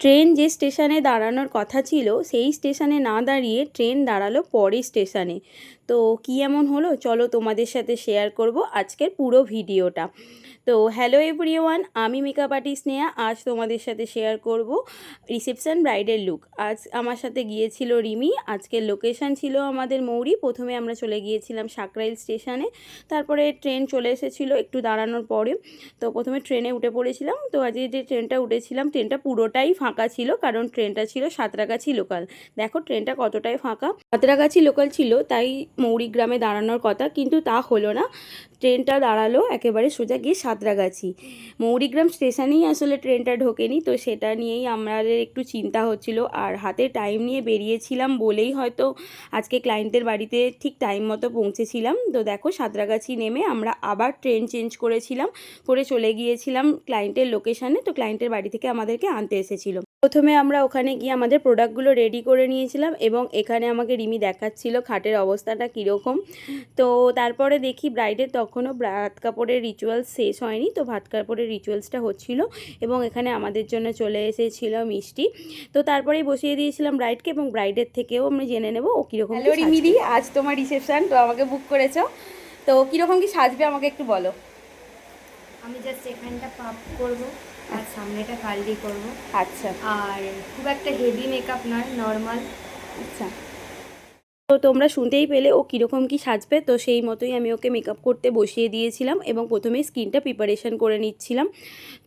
Train যে স্টেশনে দাঁড়ানোর কথা ছিল সেই স্টেশনে না দাঁড়িয়ে ট্রেন দাঁড়ালো পরের স্টেশনে। তো কী এমন হলো চলো তোমাদের সাথে শেয়ার করব আজকের পুরো ভিডিওটা। তো হ্যালো এভরিওয়ান, আমি মেকআপ আর্টিস্ট স্নেহা। আজ তোমাদের সাথে শেয়ার করব রিসেপশন ব্রাইডের লুক। আজ আমার সাথে গিয়েছিল রিমি। আজকের লোকেশন ছিল আমাদের মৌরি। প্রথমে আমরা চলে গিয়েছিলাম সাকরাইল স্টেশনে, তারপরে ট্রেন চলে এসেছিলো একটু দাঁড়ানোর পরে। তো প্রথমে ট্রেনে উঠে পড়েছিলাম। তো আজকে যে ট্রেনটা উঠেছিলাম ট্রেনটা পুরোটাই ফাঁকা ছিল, কারণ ট্রেনটা ছিল সাঁতরাগাছি লোকাল। দেখো ট্রেনটা কতটাই ফাঁকা। সাঁতরাগাছি লোকাল ছিল তাই মৌরিগ্রামে দাঁড়ানোর কথা, কিন্তু তা হলো না। ট্রেনটা দাঁড়ালো একেবারে সোজা গিয়ে সাঁতরাগাছি। মৌরিগ্রাম স্টেশনেই আসলে ট্রেনটা ঢোকেনি, তো সেটা নিয়েই আমাদের একটু চিন্তা হচ্ছিল। আর হাতে টাইম নিয়ে বেরিয়েছিলাম বলেই হয়তো আজকে ক্লায়েন্টের বাড়িতে ঠিক টাইম মতো পৌঁছেছিলাম। তো দেখো সাঁতরাগাছি নেমে আমরা আবার ট্রেন চেঞ্জ করেছিলাম, করে চলে গিয়েছিলাম ক্লায়েন্টের লোকেশানে। তো ক্লায়েন্টের বাড়ি থেকে আমাদেরকে আনতে এসেছিলো। প্রথমে আমরা ওখানে গিয়ে আমাদের প্রোডাক্টগুলো রেডি করে নিয়েছিলাম এবং এখানে আমাকে রিমি দেখাচ্ছিল খাটের অবস্থাটা কীরকম। তো তারপরে দেখি ব্রাইডের তখনও ভাত কাপড়ের রিচুয়ালস শেষ হয়নি, তো ভাত কাপড়ের রিচুয়ালসটা হচ্ছিলো এবং এখানে আমাদের জন্য চলে এসেছিলো মিষ্টি। তো তারপরেই বসিয়ে দিয়েছিলাম ব্রাইডকে এবং ব্রাইডের থেকেও আমরা জেনে নেবো ও কীরকম। হ্যালো রিমিদি, আজ তোমার রিসেপশন, তো আমাকে বুক করেছো, তো কীরকম কি সাজবে আমাকে একটু বলো। আমি জাস্ট এখানটা পাপ করবো আর সামনেটা কার্লি করবো। আচ্ছা আর খুব একটা হেভি মেকআপ নয়, নর্মাল। আচ্ছা, তো তোমরা শুনতেই পেলে ও কীরকম কি সাজবে। তো সেই মতোই আমি ওকে মেকআপ করতে বসিয়ে দিয়েছিলাম এবং প্রথমে স্কিনটা প্রিপারেশন করে নিচ্ছিলাম।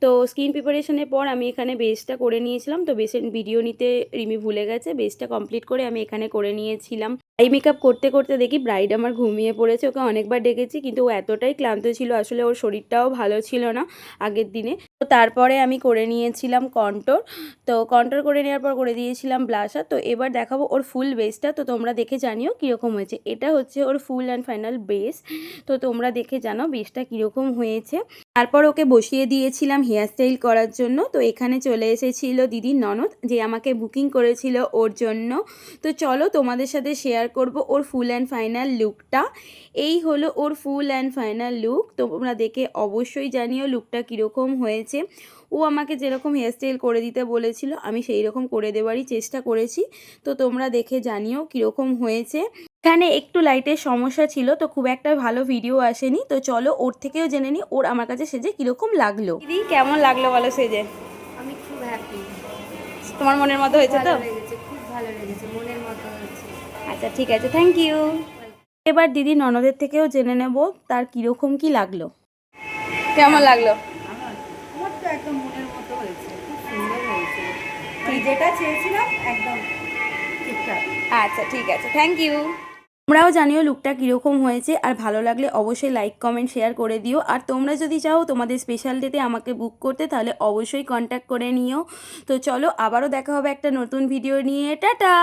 তো স্কিন প্রিপারেশনের পর আমি এখানে বেসটা করে নিয়েছিলাম। তো বেসের ভিডিও নিতে রিমি ভুলে গেছে, বেসটা কমপ্লিট করে আমি এখানে করে নিয়েছিলাম। আই মেকআপ করতে করতে দেখি ব্রাইড আমার ঘুমিয়ে পড়েছে। ওকে অনেকবার ডেকেছি কিন্তু ও এতটাই ক্লান্ত ছিল, আসলে ওর শরীরটাও ভালো ছিল না আগের দিনে। তো তারপরে আমি করে নিয়েছিলাম কন্ট্রোর। তো কন্ট্রোর করে নেওয়ার পর করে দিয়েছিলাম ব্লাশার। তো এবার দেখাবো ওর ফুল বেসটা, তো তোমরা দেখে জানিও কীরকম হয়েছে। এটা হচ্ছে ওর ফুল অ্যান্ড ফাইনাল বেস। তো তোমরা দেখে জানো বেসটা কীরকম হয়েছে। তারপর ওকে বসিয়ে দিয়েছিলাম হেয়ারস্টাইল করার জন্য। তো এখানে চলে এসেছিল দিদির ননদ, যে আমাকে বুকিং করেছিল ওর জন্য। তো চলো তোমাদের সাথে শেয়ার করব ওর ফুল অ্যান্ড ফাইনাল লুকটা। এই হলো ওর ফুল অ্যান্ড ফাইনাল লুক। তোমরা দেখে অবশ্যই জানিও লুকটা কীরকম হয়েছে। ও আমাকে যেরকম হেয়ারস্টাইল করে দিতে বলেছিল আমি সেই রকম করে দেওয়ারই চেষ্টা করেছি। তো তোমরা দেখে জানিও কীরকম হয়েছে। এখানে একটু লাইটের সমস্যা ছিল, তো খুব একটা ভালো ভিডিও আসেনি। তো চলো ওর থেকেও জেনে নিই ওর আমার কাছে সেজে কীরকম লাগলো। দিদি কেমন লাগলো বলো সেজে? আমি খুব হ্যাপি। তোমার মনের মতো হয়েছে তো? খুব ভালো লেগেছে, মনের মতো হয়েছে। আচ্ছা ঠিক আছে, থ্যাংক ইউ। এবার দিদি ননদের থেকেও জেনে নেব তার কীরকম কি লাগলো। কেমন লাগলো? আমার তো একদম মনের মতো হয়েছে, খুব সুন্দর হয়েছে, আমি যেটা চেয়েছিলাম একদম ঠিকঠাক। আচ্ছা ঠিক আছে, থ্যাংক ইউ। তোমরাও জানিও লুকটা কীরকম হয়েছে, আর ভালো লাগলে অবশ্যই লাইক কমেন্ট শেয়ার করে দিও। আর তোমরা যদি চাও তোমাদের স্পেশাল ডেতে আমাকে বুক করতে তাহলে অবশ্যই কন্ট্যাক্ট করে নিও। তো চলো আবারও দেখা হবে একটা নতুন ভিডিও নিয়ে। টাটা।